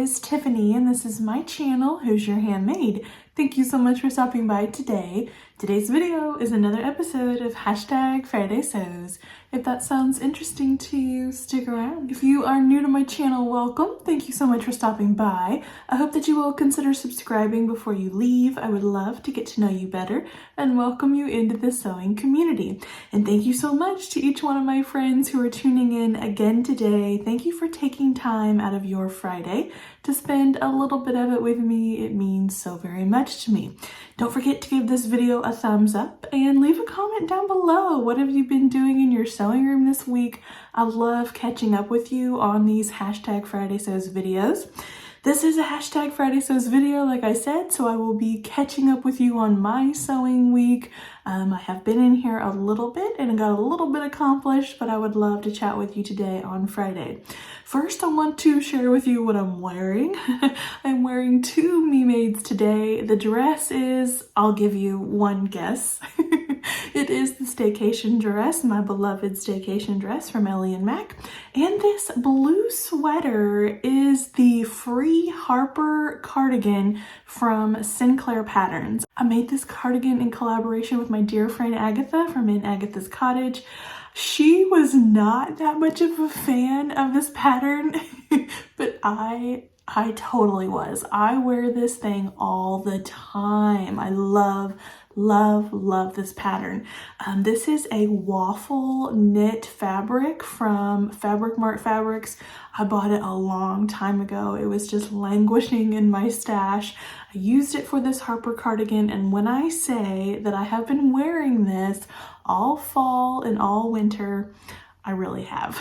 is Tiffany and this is my channel, Who's Your Handmade. Thank you so much for stopping by today. Today's video is another episode of #Friday Sews. If that sounds interesting to you, stick around. If you are new to my channel, welcome. Thank you so much for stopping by. I hope that you will consider subscribing before you leave. I would love to get to know you better and welcome you into the sewing community. And thank you so much to each one of my friends who are tuning in again today. Thank you for taking time out of your Friday to spend a little bit of it with me. It means so very much to me. Don't forget to give this video a thumbs up and leave a comment down below. What have you been doing in your sewing room this week? I love catching up with you on these #Friday Sews videos. This is a #Friday Sews video, like I said, so I will be catching up with you on my sewing week. I have been in here a little bit and got a little bit accomplished, but I would love to chat with you today on Friday. First, I want to share with you what I'm wearing. I'm wearing two Me-Mades today. The dress is, I'll give you one guess. It is the Staycation dress, my beloved Staycation dress from Ellie and Mac. And this blue sweater is the free Harper cardigan from Sinclair Patterns. I made this cardigan in collaboration with my dear friend Agatha from In Agatha's Cottage. She was not that much of a fan of this pattern, but I totally was. I wear this thing all the time. I love this pattern. This is a waffle knit fabric from Fabric Mart Fabrics. I bought it a long time ago. It was just languishing in my stash. I used it for this Harper cardigan, and when I say that I have been wearing this all fall and all winter, I really have.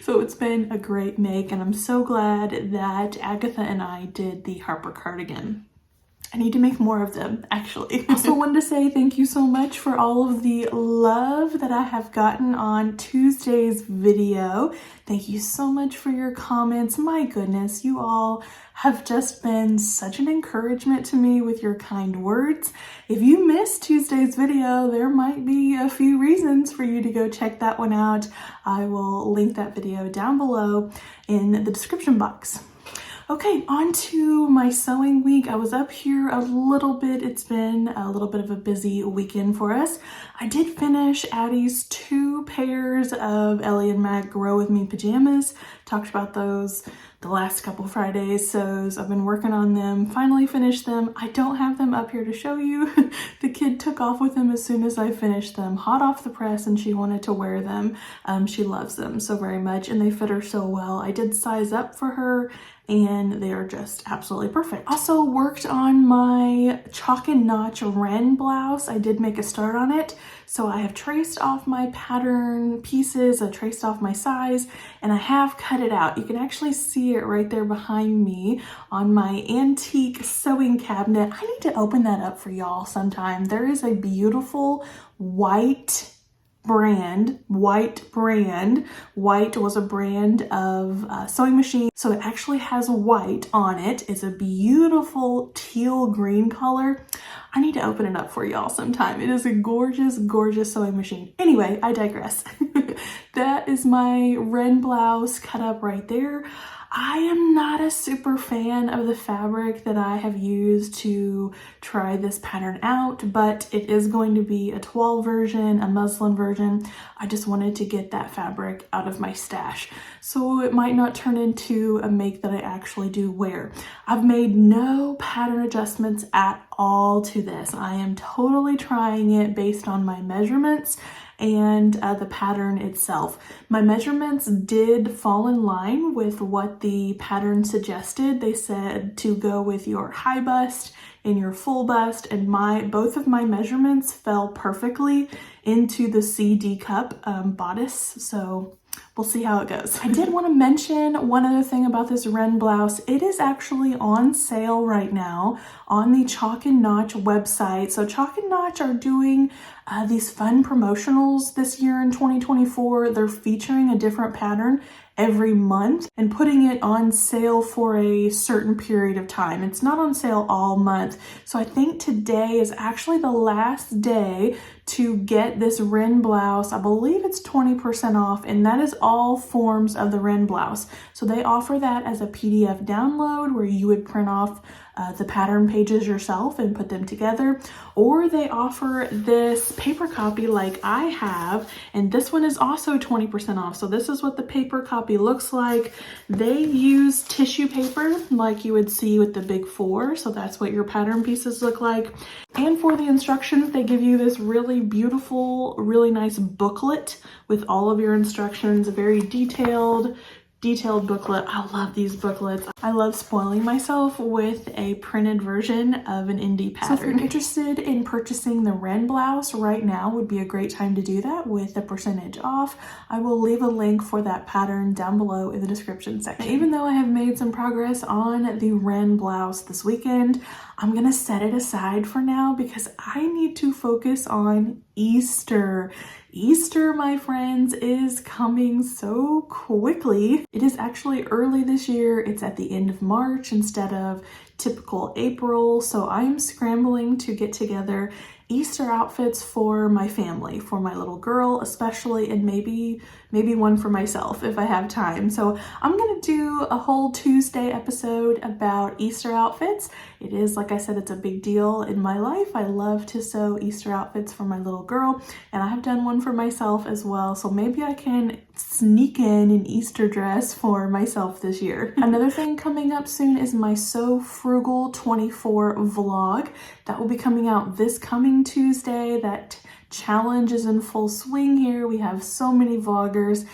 So it's been a great make, and I'm so glad that Agatha and I did the Harper cardigan. I need to make more of them, actually. Also wanted to say thank you so much for all of the love that I have gotten on Tuesday's video. Thank you so much for your comments. My goodness, you all have just been such an encouragement to me with your kind words. If you missed Tuesday's video, there might be a few reasons for you to go check that one out. I will link that video down below in the description box. Okay, on to my sewing week. I was up here a little bit. It's been a little bit of a busy weekend for us. I did finish Addie's 2 pairs of Ellie and Mac Grow With Me pajamas. Talked about those the last couple Fridays, so I've been working on them, finally finished them. I don't have them up here to show you. The kid took off with them as soon as I finished them, hot off the press, and she wanted to wear them. She loves them so very much, and they fit her so well. I did size up for her, and they are just absolutely perfect. Also worked on my chalk and notch Ren blouse. I did make a start on it. So I have traced off my pattern pieces, I traced off my size, and I have cut it out. You can actually see it right there behind me on my antique sewing cabinet. I need to open that up for y'all sometime. There is a beautiful white brand. White was a brand of sewing machine, so it actually has white on it. It's a beautiful teal green color. I need to open it up for y'all sometime. It is a gorgeous sewing machine. Anyway, I digress. That is my Ren blouse cut up right there. I am not a super fan of the fabric that I have used to try this pattern out, but it is going to be a toile version, a muslin version. I just wanted to get that fabric out of my stash, so it might not turn into a make that I actually do wear. I've made no pattern adjustments at all to this. I am totally trying it based on my measurements and the pattern itself. My measurements did fall in line with what the pattern suggested. They said to go with your high bust and your full bust, and both of my measurements fell perfectly into the CD cup bodice, so we'll see how it goes. I did want to mention one other thing about this Ren blouse. It is actually on sale right now on the Chalk and Notch website. So Chalk and Notch are doing these fun promotionals this year in 2024. They're featuring a different pattern every month and putting it on sale for a certain period of time. It's not on sale all month. So I think today is actually the last day to get this Ren blouse. I believe it's 20% off, and that is all forms of the Ren blouse. So they offer that as a PDF download where you would print off the pattern pages yourself and put them together, or they offer this paper copy like I have, and this one is also 20% off. So this is what the paper copy looks like. They use tissue paper like you would see with the Big Four, so that's what your pattern pieces look like. And for the instructions, they give you this really beautiful, really nice booklet with all of your instructions, very detailed booklet. I love these booklets. I love spoiling myself with a printed version of an indie pattern. So if you're interested in purchasing the Ren blouse right now, would be a great time to do that with a percentage off. I will leave a link for that pattern down below in the description section. Even though I have made some progress on the Ren blouse this weekend, I'm gonna set it aside for now because I need to focus on Easter. Easter, my friends, is coming so quickly. It is actually early this year. It's at the end of March instead of typical April. So I'm scrambling to get together Easter outfits for my family, for my little girl especially, and maybe one for myself if I have time. So I'm gonna do a whole Tuesday episode about Easter outfits. It is, like I said, it's a big deal in my life. I love to sew Easter outfits for my little girl, and I have done one for myself as well. So maybe I can sneak in an Easter dress for myself this year. Another thing coming up soon is my So Frugal 24 vlog. That will be coming out this coming Tuesday. That challenge is in full swing here. We have so many vloggers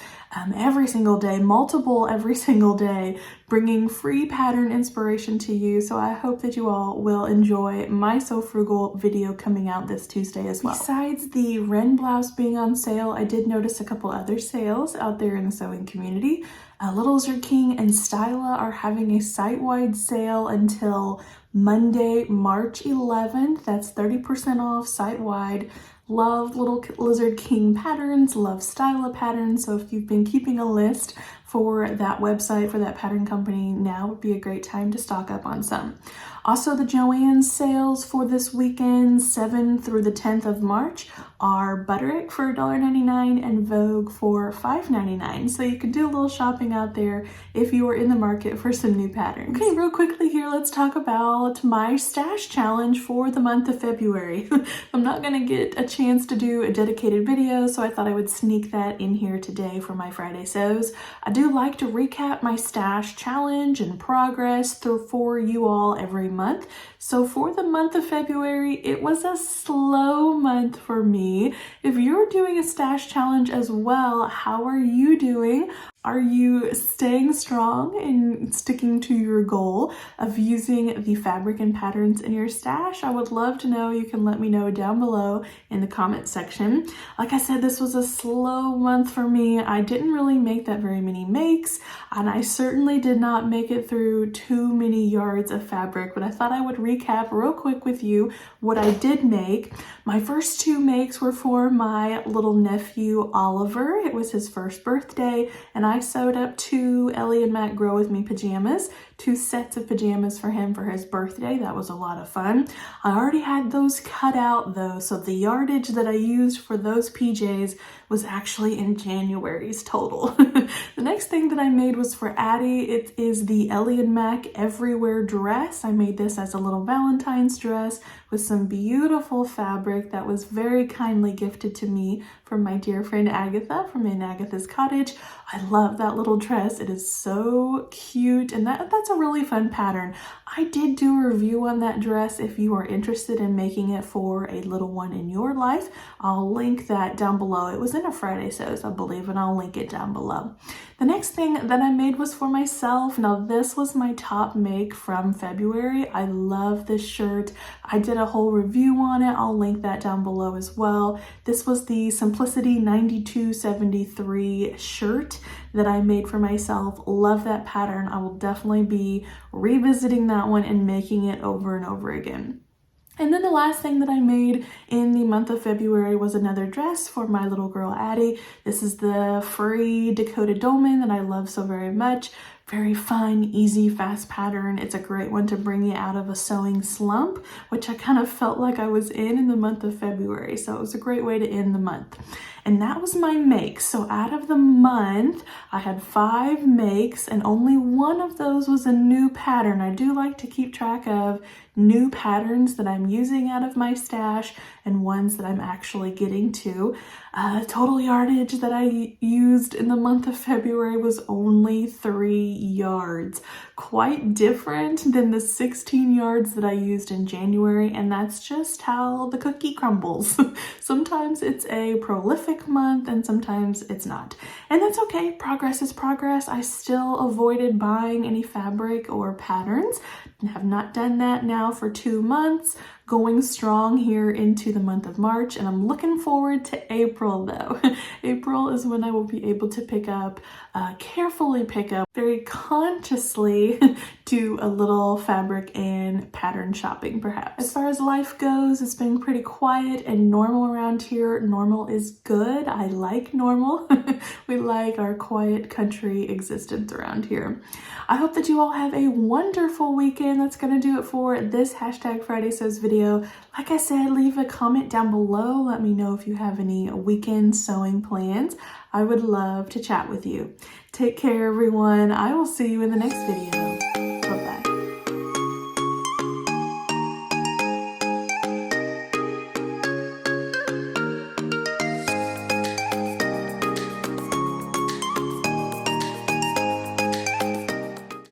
every single day, multiple every single day, bringing free pattern inspiration to you. So I hope that you all will enjoy my So Frugal video coming out this Tuesday as well. Besides the Ren blouse being on sale, I did notice a couple other sales out there in the sewing community. Little Lizard King and Styla are having a site-wide sale until Monday, March 11th. That's 30% off site-wide. Love Little Lizard King patterns, love Styla patterns. So if you've been keeping a list for that website, for that pattern company, now would be a great time to stock up on some. Also, the Joann sales for this weekend, 7th through the 10th of March, are Butterick for $1.99 and Vogue for $5.99. So you can do a little shopping out there if you are in the market for some new patterns. Okay, real quickly here, let's talk about my stash challenge for the month of February. I'm not gonna get a chance to do a dedicated video, so I thought I would sneak that in here today for my Friday sews. I do like to recap my stash challenge and progress for you all every month. So for the month of February, it was a slow month for me. If you're doing a stash challenge as well, how are you doing? Are you staying strong and sticking to your goal of using the fabric and patterns in your stash? I would love to know. You can let me know down below in the comment section. Like I said, this was a slow month for me. I didn't really make that very many makes, and I certainly did not make it through too many yards of fabric, but I thought I would recap real quick with you what I did make. My first two makes were for my little nephew, Oliver. It was his first birthday, and I sewed up two Ellie and Matt Grow With Me pajamas, two sets of pajamas for him for his birthday. That was a lot of fun. I already had those cut out though, so the yardage that I used for those PJs was actually in January's total. The next thing that I made was for Addie. It is the Ellie and Mac Everywhere dress. I made this as a little Valentine's dress with some beautiful fabric that was very kindly gifted to me from my dear friend Agatha from In Agatha's Cottage. I love that little dress. It is so cute, and that's a really fun pattern. I did do a review on that dress if you are interested in making it for a little one in your life. I'll link that down below. It was in a Friday Sews, I believe, and I'll link it down below. The next thing that I made was for myself. Now this was my top make from February. I love this shirt. I did a whole review on it. I'll link that down below as well. This was the Simplicity 9273 shirt that I made for myself. Love that pattern. I will definitely be revisiting that one and making it over and over again. And then the last thing that I made in the month of February was another dress for my little girl Addie. This is the furry Dakota Dolman that I love so very much. very fun, easy, fast pattern. It's a great one to bring you out of a sewing slump, which I kind of felt like I was in the month of February. So it was a great way to end the month. And that was my makes. So out of the month, I had 5 makes and only one of those was a new pattern. I do like to keep track of new patterns that I'm using out of my stash and ones that I'm actually getting to. Total yardage that I used in the month of February was only 3 yards. Quite different than the 16 yards that I used in January, and that's just how the cookie crumbles. Sometimes it's a prolific month and sometimes it's not. And that's okay, progress is progress. I still avoided buying any fabric or patterns. I have not done that now for 2 months, going strong here into the month of March, and I'm looking forward to April though. April is when I will be able to carefully pick up, very consciously do a little fabric and pattern shopping perhaps. As far as life goes, it's been pretty quiet and normal around here. Normal is good. I like normal. We like our quiet country existence around here. I hope that you all have a wonderful weekend. That's going to do it for this hashtag Friday Sews video. Like I said, leave a comment down below. Let me know if you have any weekend sewing plans. I would love to chat with you. Take care, everyone. I will see you in the next video.